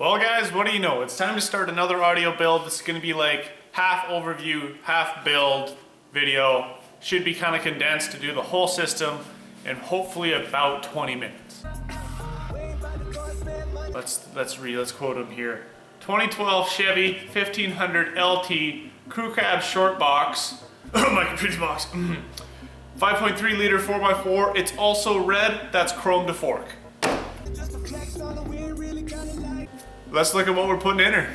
Well guys, what do you know? It's time to start another audio build. This is going to be like half overview, half build video. Should be kind of condensed to do the whole system in hopefully about 20 minutes. Let's quote him here. 2012 Chevy 1500 LT Crew Cab Short Box. Oh my computer box. 5.3 liter 4x4. It's also red. That's chrome to fork. Let's look at what we're putting in her.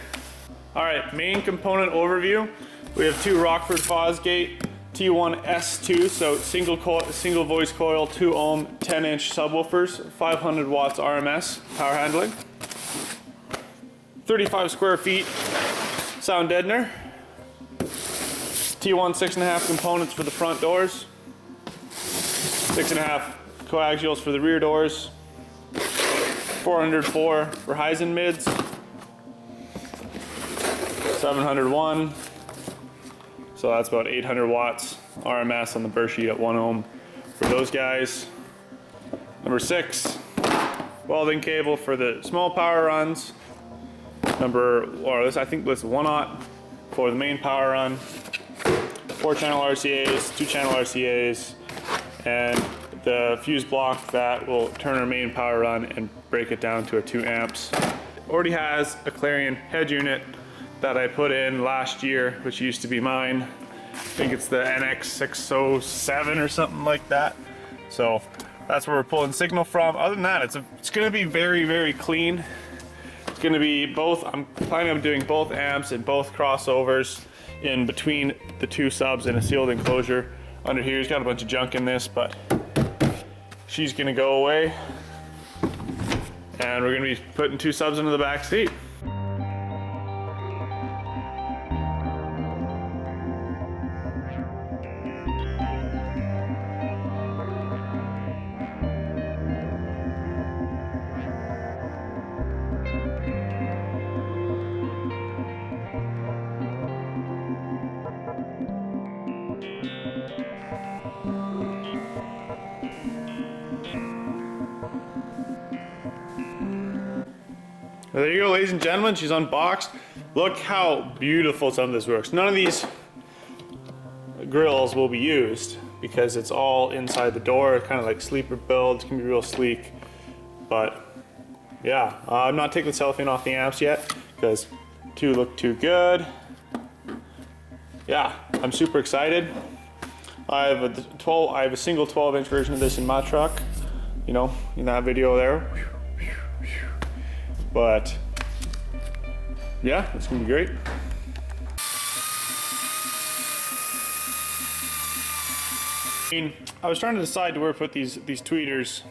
All right, main component overview. We have two Rockford Fosgate T1S2, so single voice coil, 2 ohm, 10-inch subwoofers, 500 watts RMS power handling, 35 square feet sound deadener, T1 6.5 components for the front doors, 6.5 coaxials for the rear doors, 404 for highs and mids, 701, so that's about 800 watts RMS on the burst sheet at 1 ohm for those guys. Number 6, welding cable for the small power runs. I think this 1/0 for the main power run. 4-channel RCA's, 2-channel RCA's, and the fuse block that will turn our main power run and break it down to a 2 amps. Already has a Clarion head unit that I put in last year, which used to be mine. I think it's the NX607 or something like that. So that's where we're pulling signal from. Other than that, it's going to be very, very clean. It's going to be both. I'm planning on doing both amps and both crossovers in between the 2 subs in a sealed enclosure. Under here's got a bunch of junk in this, but she's going to go away. And we're going to be putting 2 subs into the back seat. There you go, ladies and gentlemen, she's unboxed. Look how beautiful some of this works. None of these grills will be used because it's all inside the door, kind of like sleeper builds, can be real sleek. But yeah, I'm not taking the cellophane off the amps yet because 2 look too good. Yeah, I'm super excited. I have a single 12-inch version of this in my truck, you know, in that video there. But yeah, it's gonna be great. I was trying to decide to where to put these tweeters.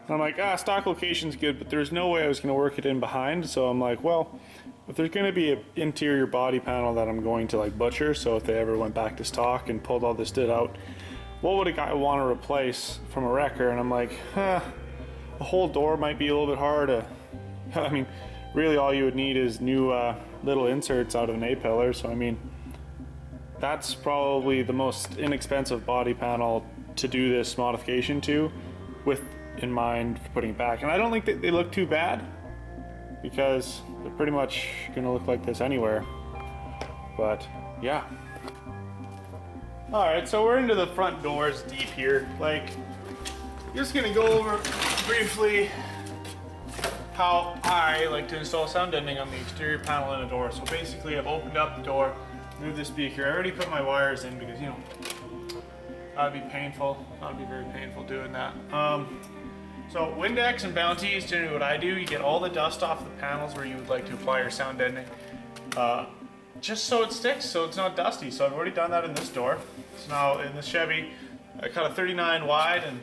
And I'm like, stock location's good, but there's no way I was gonna work it in behind. So I'm like, well, if there's gonna be an interior body panel that I'm going to like butcher, so if they ever went back to stock and pulled all this shit out, what would a guy want to replace from a wrecker? And I'm like, a whole door might be a little bit hard to. I mean, really all you would need is new little inserts out of an A-pillar. So I mean, that's probably the most inexpensive body panel to do this modification to, with in mind for putting it back. And I don't think that they look too bad because they're pretty much gonna look like this anywhere. But yeah. All right, so we're into the front doors deep here. Like, just gonna go over briefly how I like to install sound deadening on the exterior panel in a door. So basically I've opened up the door, moved the speaker. I already put my wires in because, you know, that'd be painful. That'd be very painful doing that. So Windex and Bounty is generally what I do. You get all the dust off the panels where you would like to apply your sound deadening. Just so it sticks, so it's not dusty. So I've already done that in this door. So now in this Chevy, I cut a 39 wide and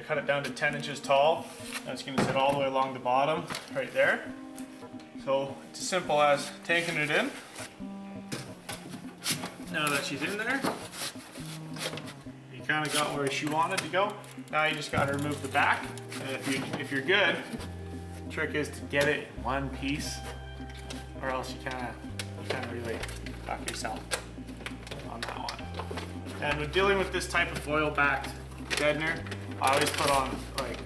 cut it down to 10 inches tall. And it's going to sit all the way along the bottom, right there. So it's as simple as taking it in. Now that she's in there, you kind of got where she wanted to go. Now you just got to remove the back. And if you're good, the trick is to get it in one piece, or else you kind of really fuck yourself on that one. And when dealing with this type of foil-backed deadener, I always put on like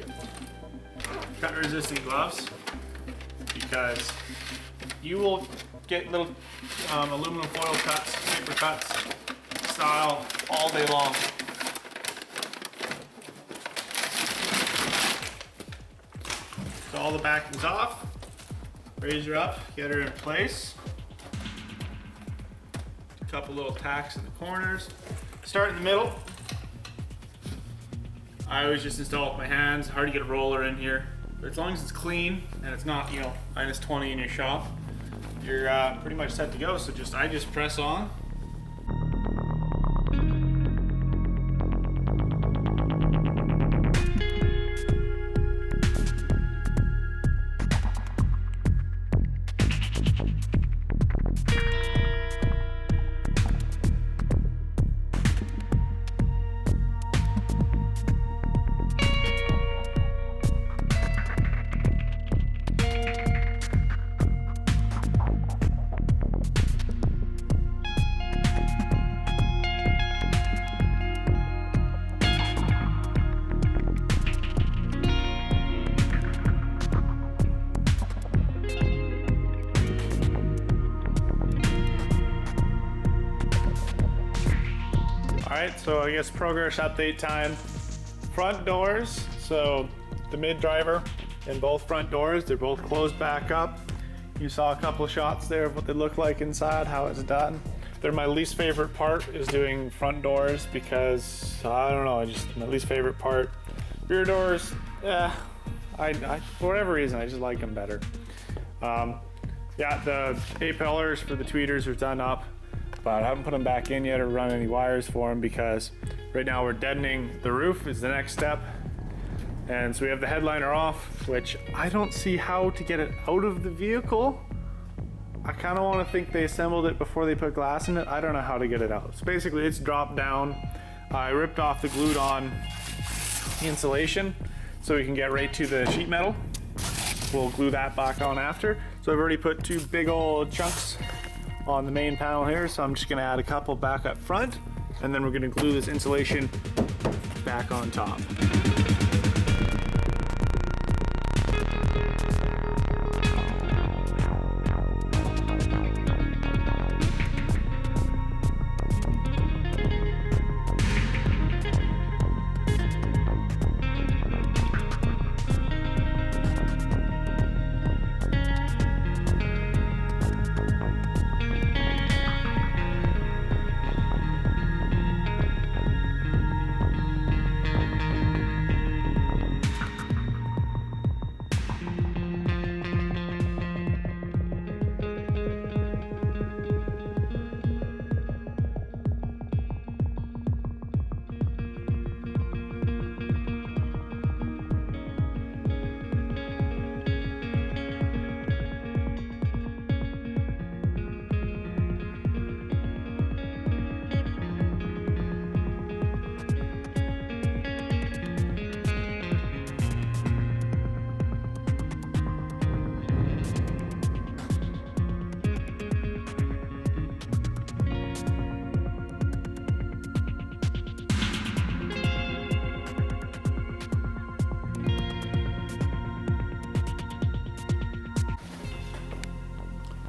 cut resistant gloves because you will get little aluminum foil cuts, paper cuts, style all day long. So all the backing's off, raise her up, get her in place. A couple little tacks in the corners. Start in the middle. I always just install it with my hands. Hard to get a roller in here. But as long as it's clean and it's not, you know, -20 in your shop, you're pretty much set to go. So I just press on. Alright, so I guess progress update time. Front doors, so the mid driver and both front doors, they're both closed back up. You saw a couple of shots there of what they look like inside, how it's done. They're my least favorite part is doing front doors because, I don't know, just my least favorite part. Rear doors, for whatever reason, I just like them better. Yeah, the A-pillars for the tweeters are done up, but I haven't put them back in yet or run any wires for them because right now we're deadening the roof is the next step. And so we have the headliner off, which I don't see how to get it out of the vehicle. I kind of want to think they assembled it before they put glass in it. I don't know how to get it out. So basically it's dropped down. I ripped off the glued on insulation so we can get right to the sheet metal. We'll glue that back on after. So I've already put 2 big old chunks on the main panel here, so I'm just gonna add a couple back up front, and then we're gonna glue this insulation back on top.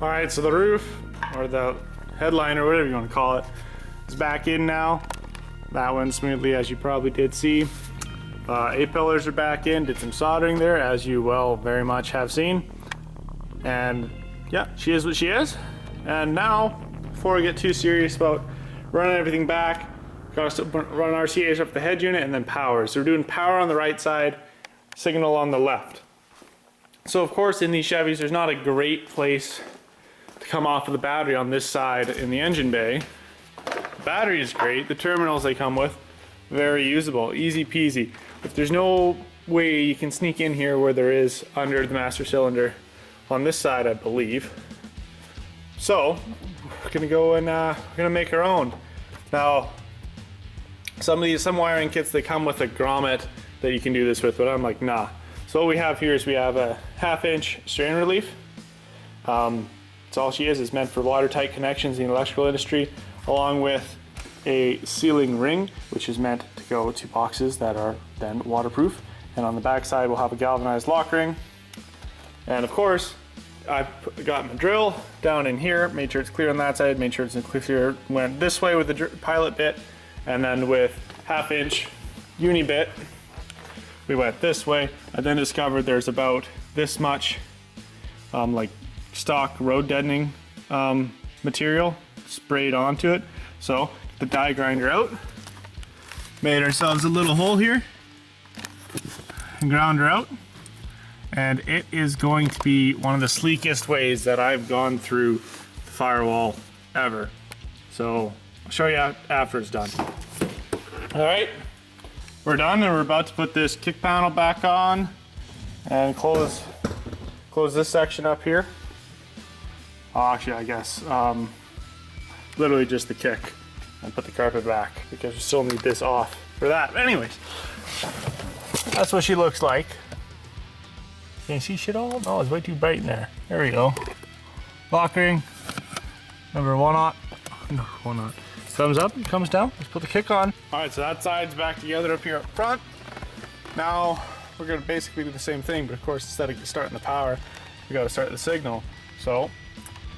All right, so the roof, or the headliner, whatever you want to call it, is back in now. That went smoothly, as you probably did see. A-pillars are back in, did some soldering there, as you very much have seen. And yeah, she is what she is. And now, before we get too serious about running everything back, got to run RCAs up the head unit and then power. So we're doing power on the right side, signal on the left. So of course in these Chevys, there's not a great place to come off of the battery on this side in the engine bay. The battery is great. The terminals they come with, very usable, easy peasy. If there's no way you can sneak in here where there is under the master cylinder on this side, I believe. So we're gonna go and we're gonna make our own. Now, some wiring kits, they come with a grommet that you can do this with, but I'm like, nah. So what we have here is we have a 1/2-inch strain relief. That's all she is meant for watertight connections in the electrical industry, along with a sealing ring, which is meant to go to boxes that are then waterproof. And on the back side, we'll have a galvanized lock ring. And of course, got my drill down in here, made sure it's clear on that side, made sure it's clear, went this way with the pilot bit, and then with 1/2 inch uni bit, we went this way. I then discovered there's about this much like stock road deadening material sprayed onto it. So the die grinder out, made ourselves a little hole here, and ground her out. And it is going to be one of the sleekest ways that I've gone through the firewall ever. So I'll show you after it's done. All right, we're done, and we're about to put this kick panel back on and close this section up here. Oh, actually, I guess literally just the kick, and put the carpet back because we still need this off for that. But anyways, that's what she looks like. Can you see shit all? No, it's way too bright in there. There we go. Lock ring, number 1/0. No, 1/0. Thumbs up, comes down. Let's put the kick on. All right, so that side's back together up here up front. Now we're gonna basically do the same thing, but of course, instead of starting the power, we gotta start the signal. So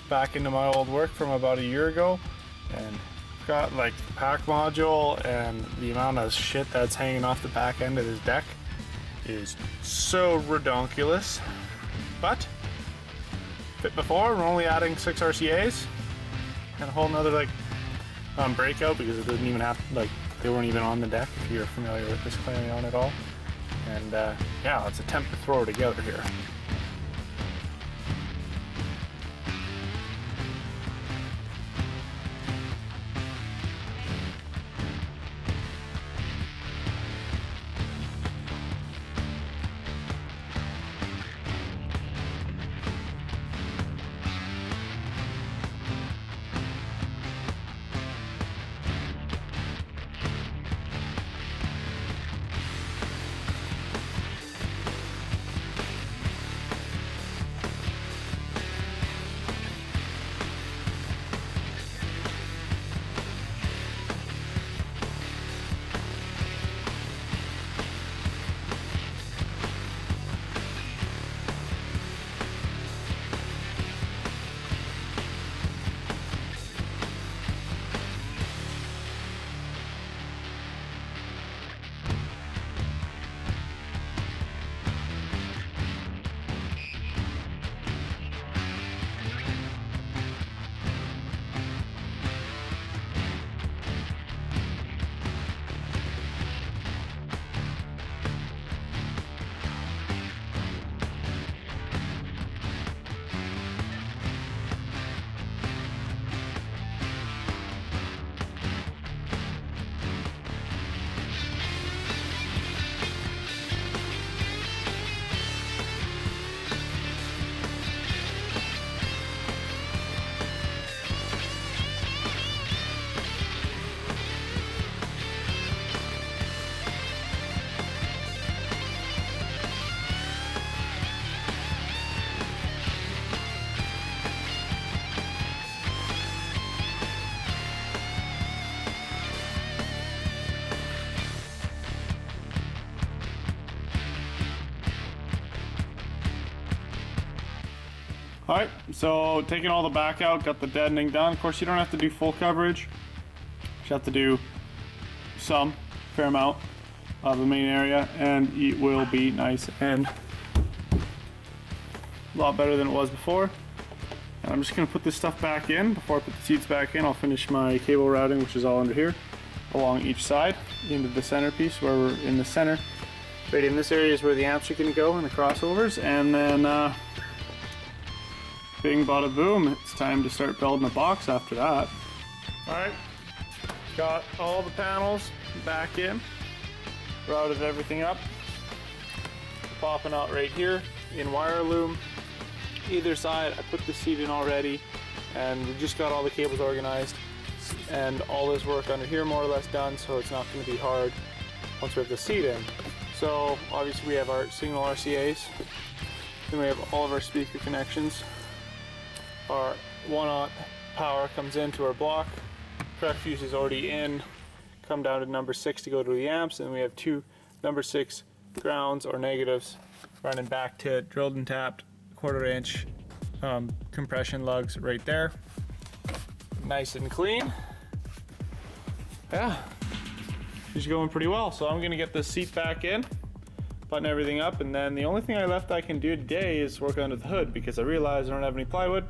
back into my old work from about a year ago, and got like the pack module, and the amount of shit that's hanging off the back end of this deck is so redonkulous, but fit before. We're only adding 6 RCAs and a whole nother like breakout, because it doesn't even have, like, they weren't even on the deck if you're familiar with this clarion at all. And yeah, let's attempt to throw it together here. All right, so taking all the back out, got the deadening done. Of course, you don't have to do full coverage. You have to do some, fair amount of the main area, and it will be nice and a lot better than it was before. And I'm just gonna put this stuff back in. Before I put the seats back in, I'll finish my cable routing, which is all under here, along each side, into the centerpiece where we're in the center. Right in this area is where the amps are gonna go and the crossovers, and then bing bada boom, it's time to start building a box after that. Alright, got all the panels back in, routed everything up, popping out right here in wire loom. Either side, I put the seat in already, and we just got all the cables organized, and all this work under here more or less done, so it's not going to be hard once we have the seat in. So obviously we have our signal RCAs, then we have all of our speaker connections. Our 1/0 power comes into our block, correct fuse is already in, come down to number 6 to go to the amps, and we have 2 number 6 grounds or negatives running back to drilled and tapped 1/4 inch compression lugs right there. Nice and clean. Yeah, she's going pretty well. So I'm gonna get this seat back in, button everything up, and then the only thing I can do today is work under the hood because I realized I don't have any plywood,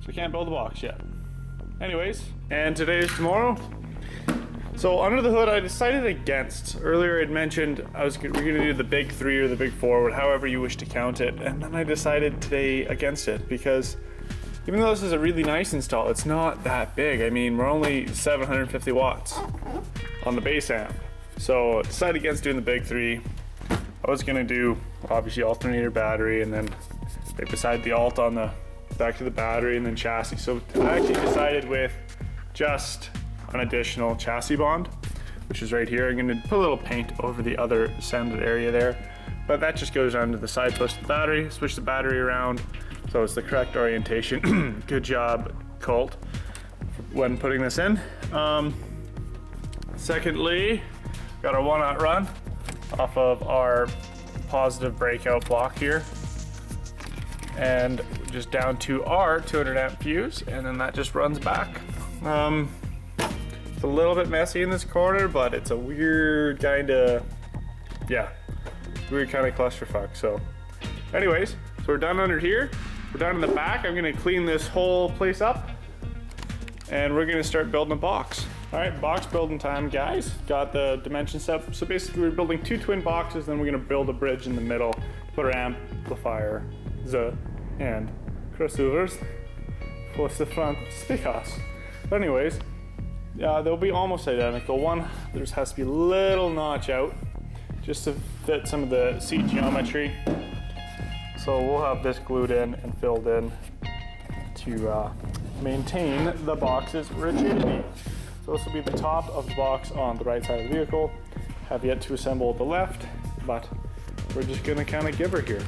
so I can't build a box yet. Anyways, and today is tomorrow. So under the hood, I decided against. Earlier I'd mentioned we're gonna do the big 3 or the big 4, however you wish to count it, and then I decided today against it because even though this is a really nice install, it's not that big. I mean, we're only 750 watts on the base amp. So I decided against doing the big 3. I was gonna do obviously alternator, battery, and then right beside the alt on the back to the battery, and then chassis. So I actually decided with just an additional chassis bond, which is right here. I'm gonna put a little paint over the other sanded area there, but that just goes onto the side post of the battery. Switch the battery around so it's the correct orientation. Good job, Colt, when putting this in. Secondly, got our 1-aught run off of our positive breakout block here, and just down to our 200 amp fuse, and then that just runs back. It's a little bit messy in this corner, but it's a weird kind of clusterfuck. So anyways, so we're done under here. We're done in the back. I'm gonna clean this whole place up, and we're gonna start building a box. All right, box building time, guys. Got the dimension set. So basically we're building 2 twin boxes, then we're gonna build a bridge in the middle, put our amplifier, and crossovers for the front speakers. But anyways, they'll be almost identical. One, there has to be a little notch out just to fit some of the seat geometry. So we'll have this glued in and filled in to maintain the box's rigidity. So this will be the top of the box on the right side of the vehicle. Have yet to assemble the left, but we're just gonna kind of give her here.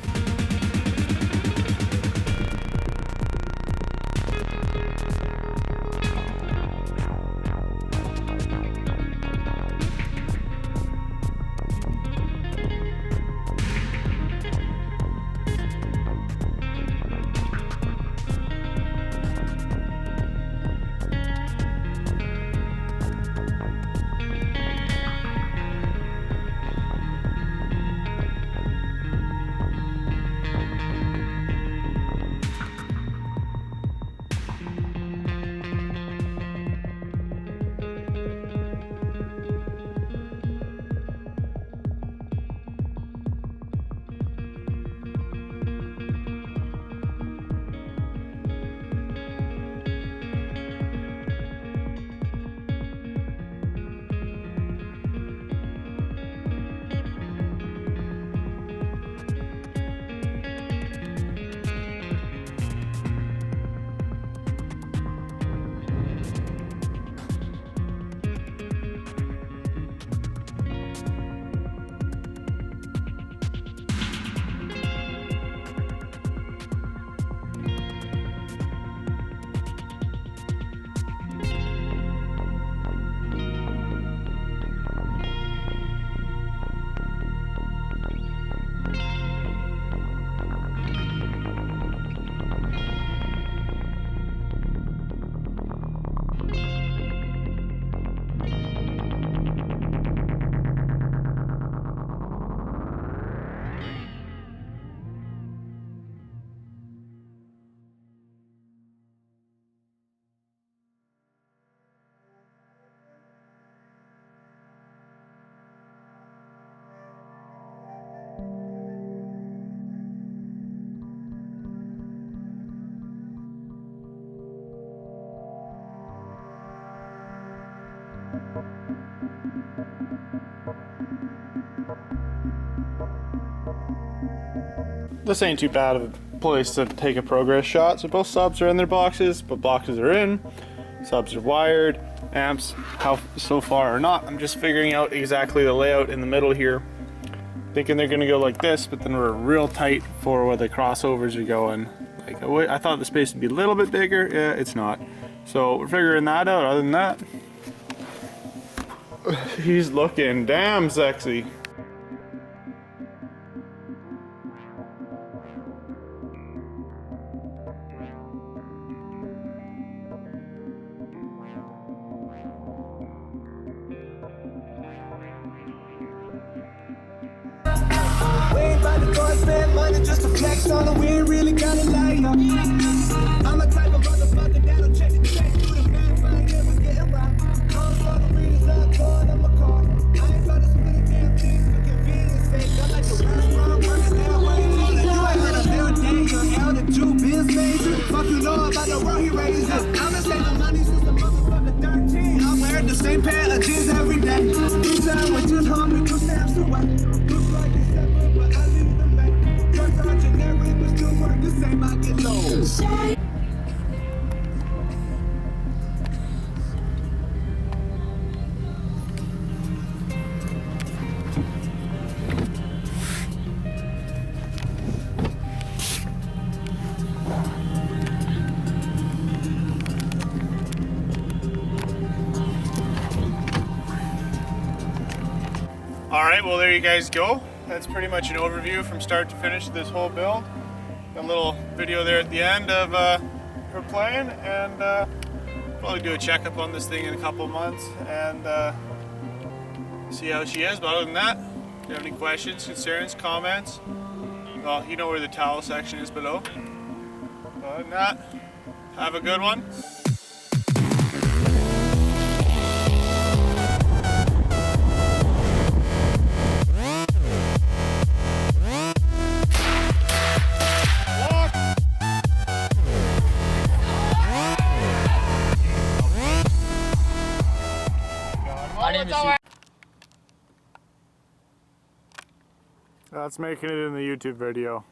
This ain't too bad of a place to take a progress shot. So both subs are in their boxes, but boxes are in, subs are wired, amps how so far are not. I'm just figuring out exactly the layout in the middle here. Thinking they're gonna go like this, but then we're real tight for where the crossovers are going. Like I thought the space would be a little bit bigger. Yeah, it's not. So we're figuring that out. Other than that, he's looking damn sexy. flex on the wind, really gotta lie up. I'm a type of motherfucker that'll check the check through the bad find never getting robbed. Calls for the readers, I'm calling them a call. I ain't about to split a damn thing for convenience sake. I like the restaurant working that way. You ain't heard of their day, you're out of two biz major. Fuck you know about the world he raised up. I'ma save the money since the motherfucker 13. I wear the same pair of jeans every day. These sandwiches hungry, 2 stamps away. Look like it's separate, but I leave them back. Drugs are generic, but still work the same. I get low. Alright, well there you guys go. That's pretty much an overview from start to finish of this whole build. A little video there at the end of her playing, and probably do a checkup on this thing in a couple of months and see how she is. But other than that, if you have any questions, concerns, comments, well, you know where the towel section is below. Other than that, have a good one. That's making it in the YouTube video.